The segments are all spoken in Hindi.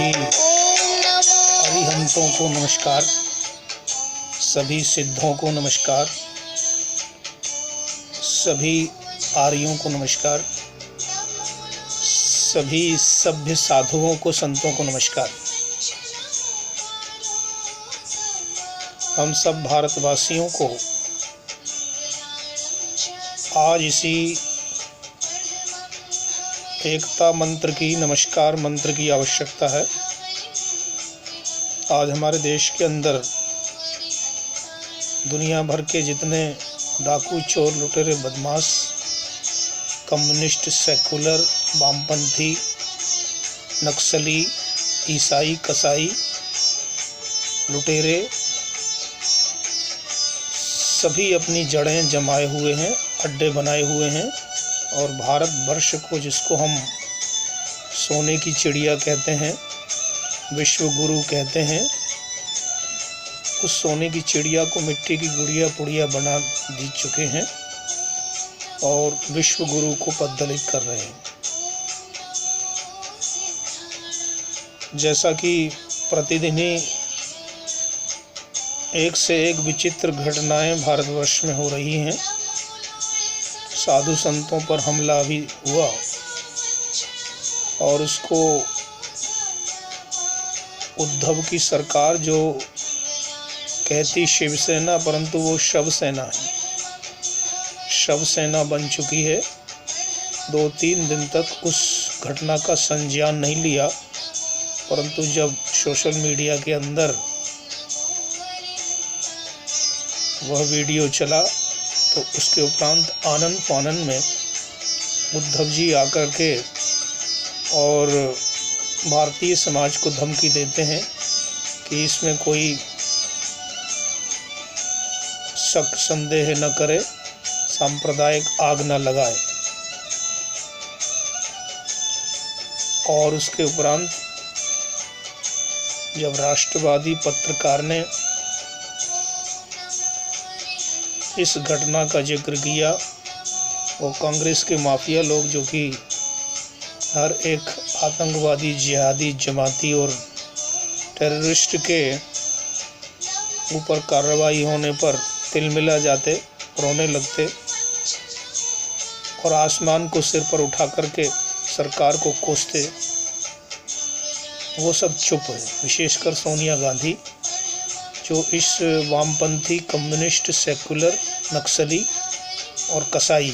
सभी अरिहंतों को नमस्कार, सभी सिद्धों को नमस्कार, सभी आर्यों को नमस्कार, सभी सभ्य साधुओं को, संतों को नमस्कार। हम सब भारतवासियों को आज इसी एकता मंत्र की, नमस्कार मंत्र की आवश्यकता है। आज हमारे देश के अंदर दुनिया भर के जितने डाकू, चोर, लुटेरे, बदमाश, कम्युनिस्ट, सेकुलर, वामपंथी, नक्सली, ईसाई, कसाई, लुटेरे सभी अपनी जड़ें जमाए हुए हैं, अड्डे बनाए हुए हैं। और भारतवर्ष को, जिसको हम सोने की चिड़िया कहते हैं, विश्व गुरु कहते हैं, उस सोने की चिड़िया को मिट्टी की गुड़िया पुड़िया बना दी चुके हैं और विश्व गुरु को पददलित कर रहे हैं। जैसा कि प्रतिदिन ही एक से एक विचित्र घटनाएं भारतवर्ष में हो रही हैं। साधु संतों पर हमला भी हुआ और उसको उद्धव की सरकार, जो कहती शिवसेना, परंतु वो शव सेना है, शव सेना बन चुकी है। 2-3 दिन तक उस घटना का संज्ञान नहीं लिया, परंतु जब सोशल मीडिया के अंदर वह वीडियो चला तो उसके उपरांत आनन फानन में उद्धव जी आकर के और भारतीय समाज को धमकी देते हैं कि इसमें कोई शक संदेह न करे, सांप्रदायिक आग न लगाए। और उसके उपरांत जब राष्ट्रवादी पत्रकार ने इस घटना का जिक्र किया, वो कांग्रेस के माफिया लोग, जो कि हर एक आतंकवादी, जिहादी, जमाती और टेररिस्ट के ऊपर कार्रवाई होने पर तिलमिला जाते, रोने लगते और आसमान को सिर पर उठा करके सरकार को कोसते, वो सब चुप है। विशेषकर सोनिया गांधी, जो इस वामपंथी, कम्युनिस्ट, सेकुलर, नक्सली और कसाई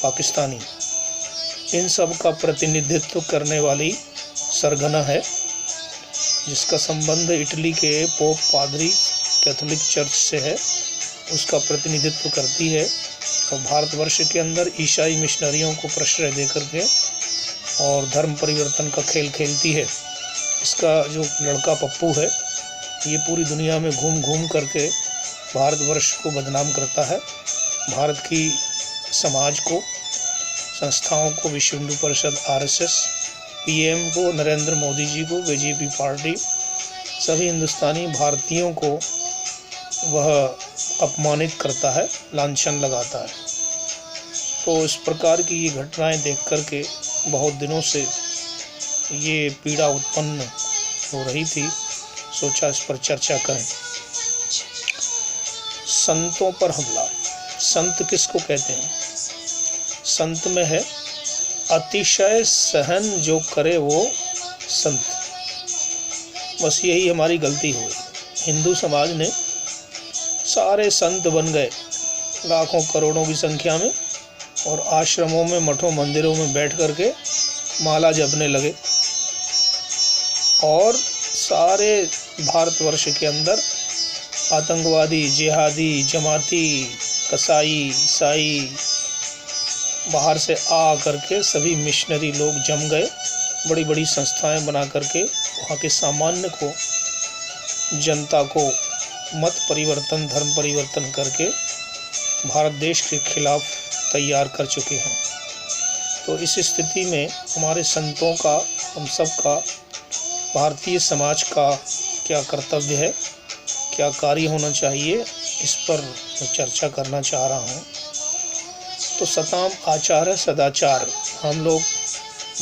पाकिस्तानी, इन सब का प्रतिनिधित्व करने वाली सरगना है, जिसका संबंध इटली के पोप पादरी कैथोलिक चर्च से है, उसका प्रतिनिधित्व करती है और भारतवर्ष के अंदर ईसाई मिशनरियों को प्रश्रय दे करके और धर्म परिवर्तन का खेल खेलती है। इसका जो लड़का पप्पू है, ये पूरी दुनिया में घूम घूम करके भारतवर्ष को बदनाम करता है, भारत की समाज को, संस्थाओं को, विश्व हिंदू परिषद, RSS, PM को, नरेंद्र मोदी जी को, BJP पार्टी, सभी हिंदुस्तानी भारतीयों को वह अपमानित करता है, लांछन लगाता है। तो इस प्रकार की ये घटनाएं देख करके बहुत दिनों से ये पीड़ा उत्पन्न हो रही थी, सोचा इस पर चर्चा करें। संतों पर हमला। संत किसको कहते हैं? संत में है अतिशय सहन जो करे वो संत। बस यही हमारी गलती हुई। हिंदू समाज ने सारे संत बन गए लाखों करोड़ों की संख्या में और आश्रमों में, मठों, मंदिरों में बैठ करके माला जपने लगे और सारे भारतवर्ष के अंदर आतंकवादी, जिहादी, जमाती, कसाई, ईसाई बाहर से आ करके सभी मिशनरी लोग जम गए। बड़ी बड़ी संस्थाएं बना करके वहाँ के सामान्य को, जनता को मत परिवर्तन, धर्म परिवर्तन करके भारत देश के खिलाफ तैयार कर चुके हैं। तो इस स्थिति में हमारे संतों का, हम सब का, भारतीय समाज का क्या कर्तव्य है, क्या कार्य होना चाहिए, इस पर मैं चर्चा करना चाह रहा हूँ। तो सताम आचार सदाचार, हम लोग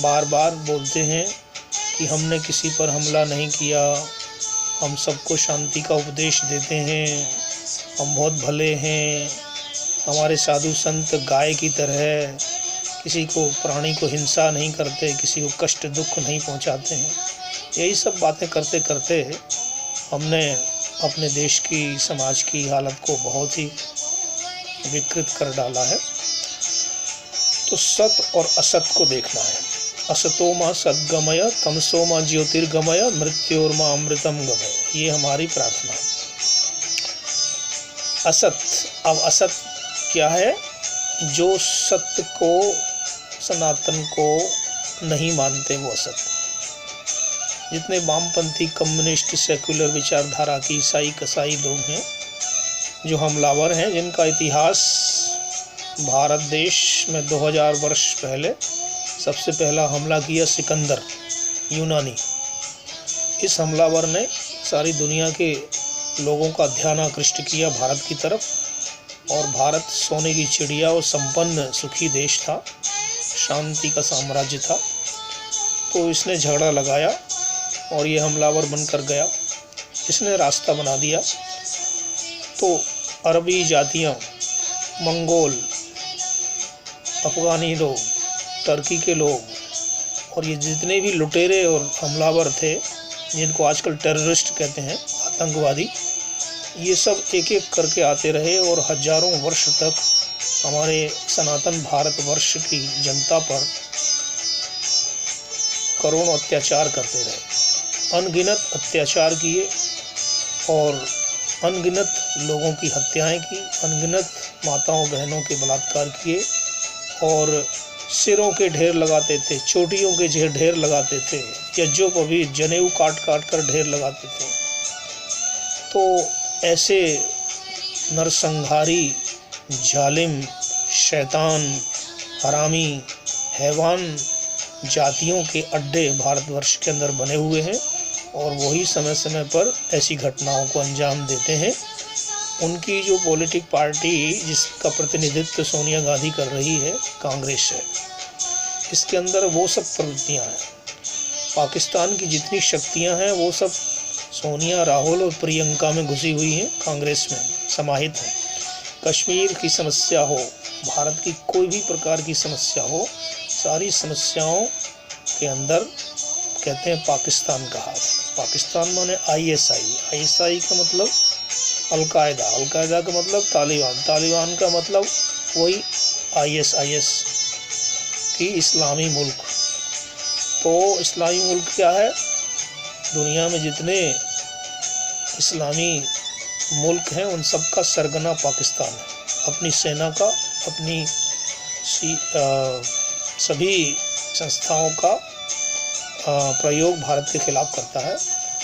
बार बार बोलते हैं कि हमने किसी पर हमला नहीं किया, हम सबको शांति का उपदेश देते हैं, हम बहुत भले हैं, हमारे साधु संत गाय की तरह किसी को प्राणी को हिंसा नहीं करते, किसी को कष्ट दुख नहीं पहुंचाते हैं। यही सब बातें करते करते हमने अपने देश की, समाज की हालत को बहुत ही विकृत कर डाला है। तो सत और असत को देखना है। असतो माँ सद्गमय, तमसो माँ ज्योतिर्गमय, मृत्योर्मा अमृतम गमय, ये हमारी प्रार्थना है। असत, अब असत क्या है? जो सत्य को, सनातन को नहीं मानते वो असत। जितने वामपंथी, कम्युनिस्ट, सेक्युलर विचारधारा की ईसाई कसाई लोग हैं, जो हमलावर हैं, जिनका इतिहास भारत देश में 2000 वर्ष पहले सबसे पहला हमला किया सिकंदर यूनानी। इस हमलावर ने सारी दुनिया के लोगों का ध्यान आकृष्ट किया भारत की तरफ, और भारत सोने की चिड़िया और संपन्न सुखी देश था, शांति का साम्राज्य था। तो इसने झगड़ा लगाया और ये हमलावर बनकर गया, इसने रास्ता बना दिया। तो अरबी जातियाँ, मंगोल, अफ़गानी लोग, टर्की के लोग और ये जितने भी लुटेरे और हमलावर थे, जिनको आजकल टेररिस्ट कहते हैं, आतंकवादी, ये सब एक एक करके आते रहे और हजारों वर्ष तक हमारे सनातन भारतवर्ष की जनता पर करोड़ों अत्याचार करते रहे। अनगिनत अत्याचार किए और अनगिनत लोगों की हत्याएं की, अनगिनत माताओं बहनों के बलात्कार किए और सिरों के ढेर लगाते थे, चोटियों के ढेर लगाते थे, यज्ञोपवीत जनेऊ काट काट कर ढेर लगाते थे। तो ऐसे नरसंहारी, जालिम, शैतान, हरामी, हैवान जातियों के अड्डे भारतवर्ष के अंदर बने हुए हैं और वही समय समय पर ऐसी घटनाओं को अंजाम देते हैं। उनकी जो पॉलिटिक पार्टी जिसका प्रतिनिधित्व सोनिया गांधी कर रही है, कांग्रेस है, इसके अंदर वो सब प्रवृत्तियां हैं। पाकिस्तान की जितनी शक्तियां हैं वो सब सोनिया, राहुल और प्रियंका में घुसी हुई हैं, कांग्रेस में समाहित हैं। कश्मीर की समस्या हो, भारत की कोई भी प्रकार की समस्या हो, सारी समस्याओं के अंदर कहते हैं पाकिस्तान का हाथ। पाकिस्तान माने आईएसआई का मतलब अलकायदा का मतलब तालिबान का मतलब वही आईएस की इस्लामी मुल्क। तो इस्लामी मुल्क क्या है? दुनिया में जितने इस्लामी मुल्क हैं उन सब का सरगना पाकिस्तान है। अपनी सेना का, अपनी सभी संस्थाओं का प्रयोग भारत के खिलाफ करता है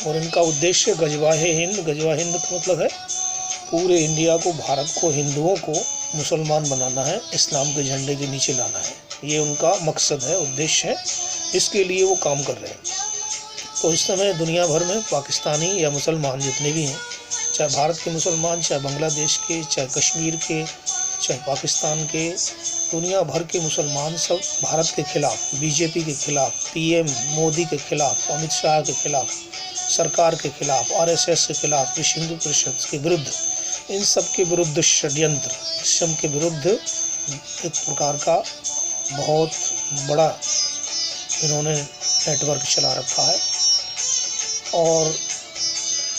और इनका उद्देश्य गजवाहे हिंद का मतलब है पूरे इंडिया को, भारत को, हिंदुओं को मुसलमान बनाना है, इस्लाम के झंडे के नीचे लाना है। ये उनका मकसद है, उद्देश्य है, इसके लिए वो काम कर रहे हैं। तो इस समय दुनिया भर में पाकिस्तानी या मुसलमान जितने भी हैं, चाहे भारत के मुसलमान, चाहे बांग्लादेश के, चाहे कश्मीर के, चाहे पाकिस्तान के, दुनिया भर के मुसलमान सब भारत के खिलाफ, बीजेपी के खिलाफ, पीएम मोदी के खिलाफ, अमित शाह के खिलाफ, सरकार के खिलाफ, आरएसएस के खिलाफ, विश्व हिंदू परिषद के विरुद्ध, इन सब के विरुद्ध षड्यंत्र, सिस्टम के विरुद्ध एक प्रकार का बहुत बड़ा इन्होंने नेटवर्क चला रखा है। और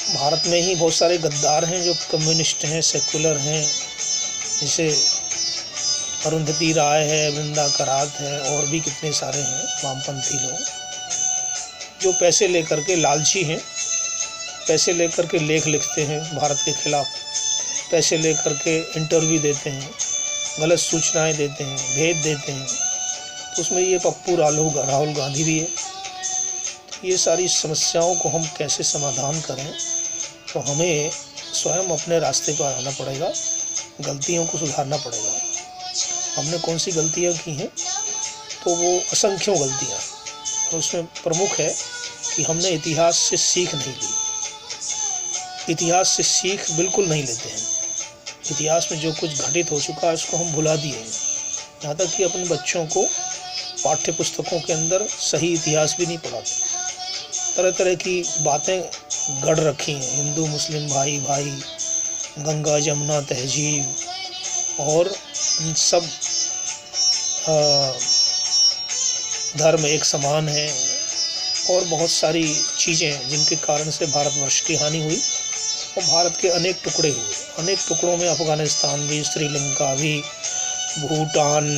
भारत में ही बहुत सारे गद्दार हैं जो कम्युनिस्ट हैं, सेकुलर हैं, जैसे अरुंधति राय है, वृंदा करात है और भी कितने सारे हैं वामपंथी लोग, जो पैसे लेकर के, लालची हैं, पैसे लेकर के लेख लिखते हैं भारत के खिलाफ, पैसे लेकर के इंटरव्यू देते हैं, गलत सूचनाएं देते हैं, भेद देते हैं। तो उसमें ये पप्पू राहुल गांधी भी है। तो ये सारी समस्याओं को हम कैसे समाधान करें? तो हमें स्वयं अपने रास्ते पर आना पड़ेगा, गलतियों को सुधारना पड़ेगा। हमने कौन सी गलतियां की हैं? तो वो असंख्यों गलतियां, और उसमें प्रमुख है कि हमने इतिहास से सीख नहीं ली। इतिहास से सीख बिल्कुल नहीं लेते हैं। इतिहास में जो कुछ घटित हो चुका है उसको हम भुला दिए हैं। यहाँ तक कि अपने बच्चों को पाठ्य पुस्तकों के अंदर सही इतिहास भी नहीं पढ़ाते। तरह तरह की बातें गढ़ रखी हैं, हिंदू मुस्लिम भाई भाई, गंगा जमुना तहजीब, और सब धर्म एक समान है, और बहुत सारी चीज़ें जिनके कारण से भारतवर्ष की हानि हुई और भारत के अनेक टुकड़े हुए। अनेक टुकड़ों में अफ़गानिस्तान भी, श्रीलंका भी, Bhutan,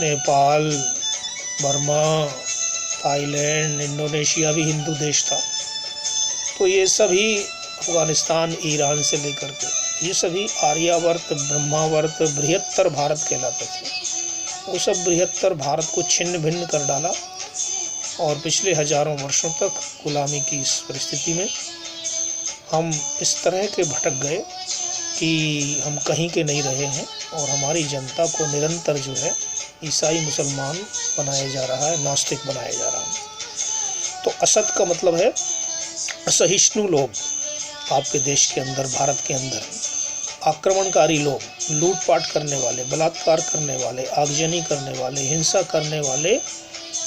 Nepal, Burma, Thailand, Indonesia भी हिंदू देश था। तो ये सभी, अफ़गानिस्तान, ईरान से लेकर के, ये सभी आर्यावर्त, ब्रह्मावर्त, बृहत्तर भारत कहलाते थे। वो सब बृहत्तर भारत को छिन्न भिन्न कर डाला और पिछले हजारों वर्षों तक गुलामी की इस परिस्थिति में हम इस तरह के भटक गए कि हम कहीं के नहीं रहे हैं, और हमारी जनता को निरंतर जो है ईसाई मुसलमान बनाया जा रहा है, नास्तिक बनाया जा रहा है। तो असत का मतलब है असहिष्णु लोग आपके देश के अंदर, भारत के अंदर, आक्रमणकारी लोग, लूटपाट करने वाले, बलात्कार करने वाले, आगजनी करने वाले, हिंसा करने वाले,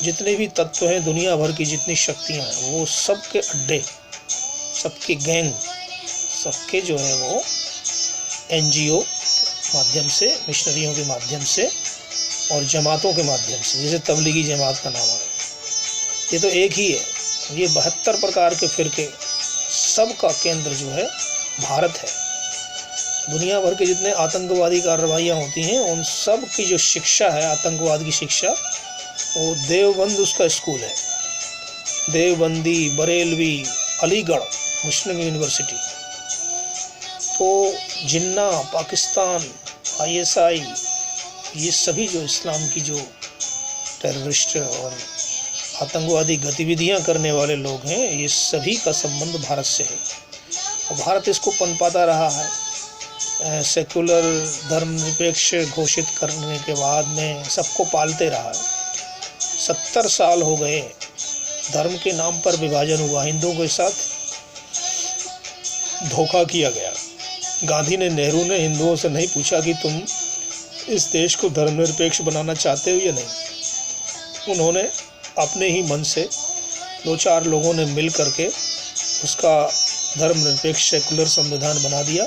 जितने भी तत्व हैं, दुनिया भर की जितनी शक्तियां हैं, वो सबके अड्डे, सबके गैंग, सबके जो है वो NGO माध्यम से, मिशनरियों के माध्यम से और जमातों के माध्यम से, जैसे तबलीगी जमात का नाम है, ये तो एक ही है। ये 72 प्रकार के फिरके, सबका केंद्र जो है भारत है। दुनिया भर के जितने आतंकवादी कार्रवाइयाँ होती हैं, उन सब की जो शिक्षा है, आतंकवाद की शिक्षा, वो देवबंद उसका स्कूल है। देवबंदी, बरेलवी, अलीगढ़ मुस्लिम यूनिवर्सिटी। तो जिन्ना, पाकिस्तान, ISI, ये सभी जो इस्लाम की जो टेररिस्ट और आतंकवादी गतिविधियां करने वाले लोग हैं, ये सभी का संबंध भारत से है। और भारत इसको पनपाता रहा है। सेकुलर, धर्मनिरपेक्ष घोषित करने के बाद में सबको पालते रहा है। 70 साल हो गए, धर्म के नाम पर विभाजन हुआ, हिंदुओं के साथ धोखा किया गया। गांधी ने, नेहरू ने हिंदुओं से नहीं पूछा कि तुम इस देश को धर्मनिरपेक्ष बनाना चाहते हो या नहीं। उन्होंने अपने ही मन से 2-4 लोगों ने मिल करके उसका धर्मनिरपेक्ष सेकुलर संविधान बना दिया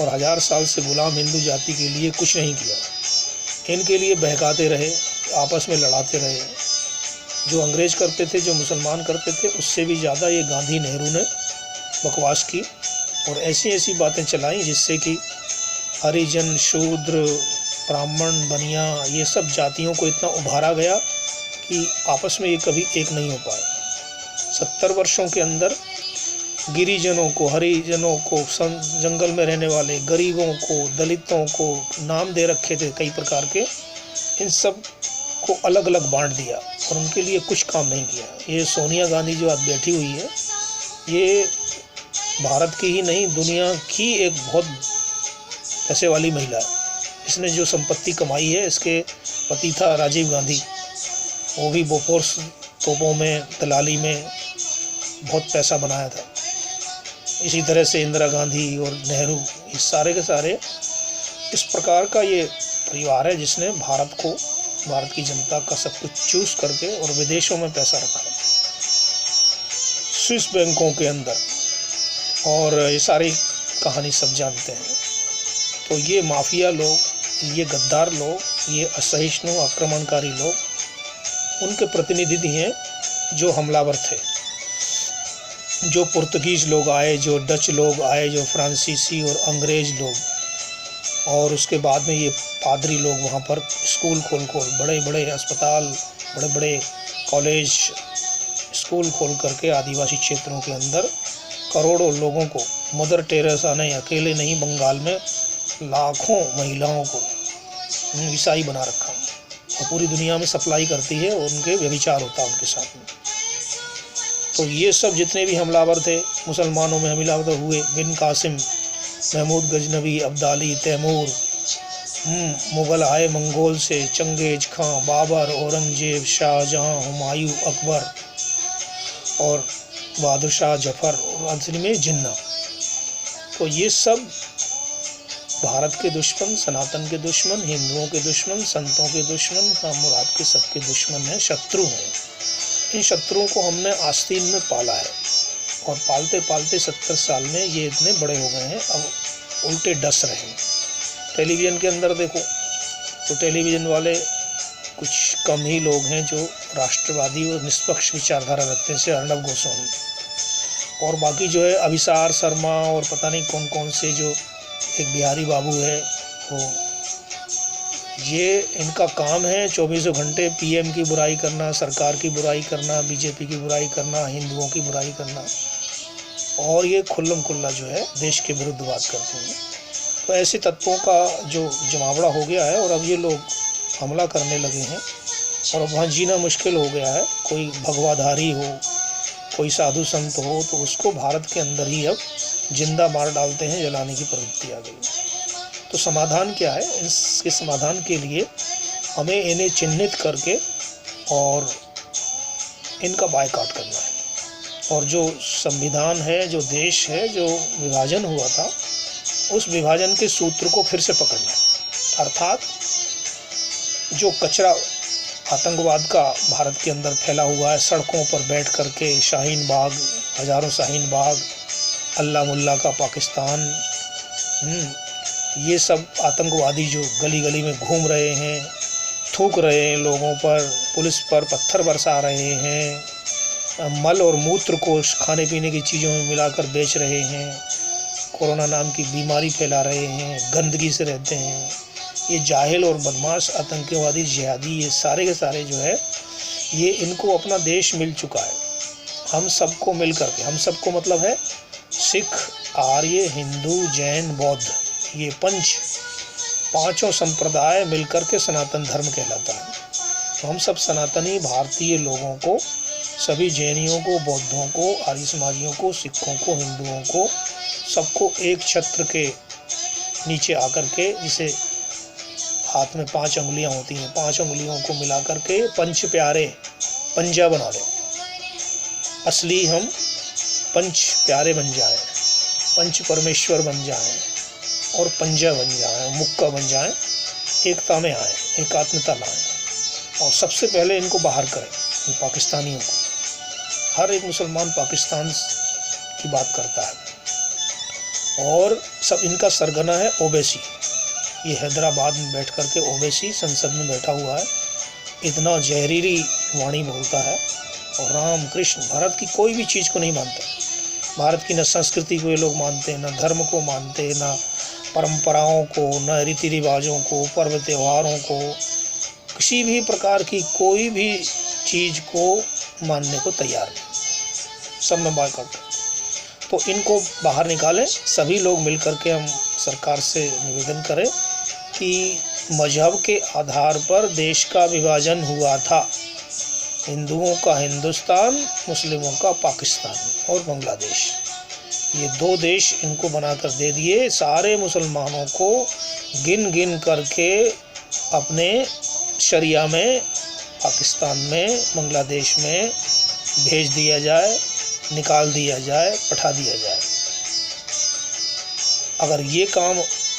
और 1000 साल से गुलाम हिंदू जाति के लिए कुछ नहीं किया। इनके लिए बहकाते रहे, आपस में लड़ाते रहे। जो अंग्रेज करते थे, जो मुसलमान करते थे, उससे भी ज़्यादा ये गांधी, नेहरू ने बकवास की और ऐसी ऐसी बातें चलाई जिससे कि हरिजन, शूद्र, ब्राह्मण, बनिया, ये सब जातियों को इतना उभारा गया कि आपस में ये कभी एक नहीं हो पाए। 70 वर्षों के अंदर गिरिजनों को, हरिजनों को, जंगल में रहने वाले गरीबों को, दलितों को नाम दे रखे थे कई प्रकार के, इन सब को अलग अलग बांट दिया और उनके लिए कुछ काम नहीं किया। ये सोनिया गांधी जो आज बैठी हुई है, ये भारत की ही नहीं, दुनिया की एक बहुत पैसे वाली महिला है। इसने जो संपत्ति कमाई है, इसके पति था राजीव गांधी, वो भी बोफोर्स तोपों में, दलाली में बहुत पैसा बनाया था। इसी तरह से इंदिरा गांधी और नेहरू, ये सारे के सारे इस प्रकार का ये परिवार है जिसने भारत को, भारत की जनता का सब कुछ चूस करके और विदेशों में पैसा रखा, स्विस बैंकों के अंदर, और ये सारी कहानी सब जानते हैं। तो ये माफिया लोग, ये गद्दार लोग, ये असहिष्णु आक्रमणकारी लोग, उनके प्रतिनिधि हैं जो हमलावर थे। जो पुर्तगीज लोग आए, जो डच लोग आए, जो फ्रांसीसी और अंग्रेज लोग, और उसके बाद में ये पादरी लोग वहाँ पर स्कूल खोल बड़े बड़े अस्पताल, बड़े बड़े कॉलेज, स्कूल खोल करके आदिवासी क्षेत्रों के अंदर करोड़ों लोगों को, मदर टेरेसा ने अकेले नहीं, बंगाल में लाखों महिलाओं को ईसाई बना रखा और पूरी दुनिया में सप्लाई करती है, और उनके व्यभिचार होता है उनके साथ में। तो ये सब जितने भी हमलावर थे, मुसलमानों में हमलावर हुए, बिन कासिम, महमूद गजनवी, अब्दाली, तैमूर, मुग़ल आए मंगोल से, चंगेज खां, बाबर, औरंगजेब, शाहजहां, हुमायूं, अकबर और बहादुर शाह जफर, और अंत में जिन्ना। तो ये सब भारत के दुश्मन, सनातन के दुश्मन, हिंदुओं के दुश्मन, संतों के दुश्मन, हम और आपके सबके दुश्मन हैं, शत्रु हैं। इन शत्रुओं को हमने आस्तीन में पाला है और पालते पालते 70 साल में ये इतने बड़े हो गए हैं, अब उल्टे डस रहे हैं। टेलीविज़न के अंदर देखो तो टेलीविज़न वाले कुछ कम ही लोग हैं जो राष्ट्रवादी और निष्पक्ष विचारधारा रखते हैं, जैसे अर्नब गोस्वामी, और बाकी जो है अभिसार शर्मा और पता नहीं कौन कौन से जो एक बिहारी बाबू है, वो ये इनका काम है 24 घंटे पीएम की बुराई करना, सरकार की बुराई करना, बीजेपी की बुराई करना, हिंदुओं की बुराई करना, और ये खुल्लम खुल्ला जो है देश के विरुद्ध बात करते हैं। तो ऐसे तत्वों का जो जमावड़ा हो गया है और अब ये लोग हमला करने लगे हैं और अब वहाँ जीना मुश्किल हो गया है। कोई भगवाधारी हो, कोई साधु संत हो तो उसको भारत के अंदर ही अब जिंदा मार डालते हैं, जलाने की प्रवृत्ति आ गई। तो समाधान क्या है? इसके समाधान के लिए हमें इन्हें चिन्हित करके और इनका बायकॉट करना है, और जो संविधान है, जो देश है, जो विभाजन हुआ था, उस विभाजन के सूत्र को फिर से पकड़ना है। अर्थात जो कचरा आतंकवाद का भारत के अंदर फैला हुआ है, सड़कों पर बैठ करके शाहीन बाग, हज़ारों शाहीन बाग, अल्लाह मुल्ला का पाकिस्तान, ये सब आतंकवादी जो गली गली में घूम रहे हैं, थूक रहे हैं लोगों पर, पुलिस पर पत्थर बरसा रहे हैं, मल और मूत्र को खाने पीने की चीज़ों में मिलाकर बेच रहे हैं, कोरोना नाम की बीमारी फैला रहे हैं, गंदगी से रहते हैं, ये जाहिल और बदमाश आतंकवादी जिहादी, ये सारे के सारे जो है, ये इनको अपना देश मिल चुका है। हम सबको मिल करके, हम सबको मतलब है सिख, आर्य, हिंदू, जैन, बौद्ध, ये पांचों संप्रदाय मिलकर के सनातन धर्म कहलाता है। तो हम सब सनातनी भारतीय लोगों को, सभी जैनियों को, बौद्धों को, आर्य समाजियों को, सिखों को, हिंदुओं को, सबको एक छत्र के नीचे आकर के, जिसे हाथ में 5 उंगलियां होती हैं, 5 उंगलियों को मिला करके पंच प्यारे पंजा बना लें। असली हम पंच प्यारे बन जाएं, पंच परमेश्वर बन जाएं और पंजा बन जाएं, मुक्का बन जाएं, एकता में आएँ, एकात्मता लाएं, और सबसे पहले इनको बाहर करें, इन पाकिस्तानियों को। हर एक मुसलमान पाकिस्तान की बात करता है और सब इनका सरगना है ओवैसी। ये हैदराबाद में बैठ कर के ओवैसी संसद में बैठा हुआ है, इतना जहरीली वाणी बोलता है और राम कृष्ण भारत की कोई भी चीज़ को नहीं मानता। भारत की न संस्कृति को ये लोग मानते, न धर्म को मानते, न परंपराओं को, न रीति रिवाजों को, पर्व त्योहारों को, किसी भी प्रकार की कोई भी चीज़ को मानने को तैयार नहीं, सब में बायकॉट। तो इनको बाहर निकालें, सभी लोग मिलकर के हम सरकार से निवेदन करें कि मजहब के आधार पर देश का विभाजन हुआ था, हिंदुओं का हिंदुस्तान, मुस्लिमों का पाकिस्तान और बांग्लादेश, ये 2 देश इनको बनाकर दे दिए। सारे मुसलमानों को गिन गिन करके अपने शरिया में, पाकिस्तान में, बांग्लादेश में भेज दिया जाए, निकाल दिया जाए, पठा दिया जाए। अगर ये काम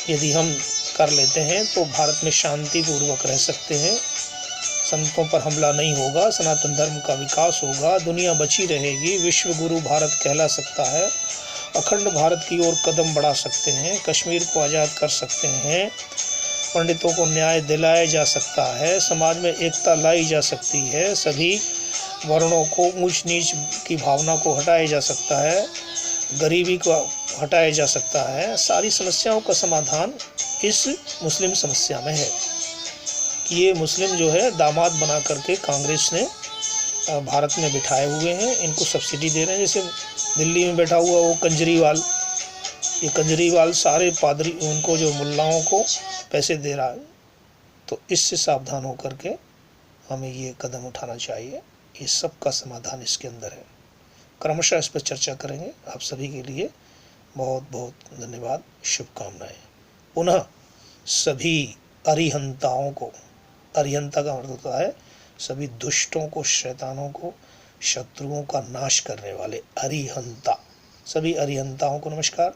यदि हम कर लेते हैं तो भारत में शांतिपूर्वक रह सकते हैं, संतों पर हमला नहीं होगा, सनातन धर्म का विकास होगा, दुनिया बची रहेगी, विश्व गुरु भारत कहला सकता है, अखंड भारत की ओर कदम बढ़ा सकते हैं, कश्मीर को आज़ाद कर सकते हैं, पंडितों को न्याय दिलाया जा सकता है, समाज में एकता लाई जा सकती है, सभी वर्णों को, ऊंच नीच की भावना को हटाया जा सकता है, गरीबी को हटाया जा सकता है। सारी समस्याओं का समाधान इस मुस्लिम समस्या में है कि ये मुस्लिम जो है दामाद बना करके कांग्रेस ने भारत में बिठाए हुए हैं, इनको सब्सिडी दे रहे हैं। जैसे दिल्ली में बैठा हुआ वो कंजरीवाल, ये कंजरीवाल सारे पादरी, उनको जो मुल्लाओं को पैसे दे रहा है। तो इससे सावधान होकर के हमें ये कदम उठाना चाहिए। ये सब का समाधान इसके अंदर है। क्रमशः इस पर चर्चा करेंगे। आप सभी के लिए बहुत बहुत धन्यवाद, शुभकामनाएं। पुनः सभी अरिहंताओं को, अरिहंता का मतलब होता है सभी दुष्टों को, शैतानों को, शत्रुओं का नाश करने वाले अरिहंता, सभी अरिहंताओं को नमस्कार,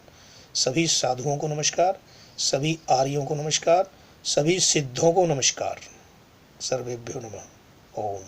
सभी साधुओं को नमस्कार, सभी आर्यों को नमस्कार, सभी सिद्धों को नमस्कार। सर्वेभ्यो नमः। ओम।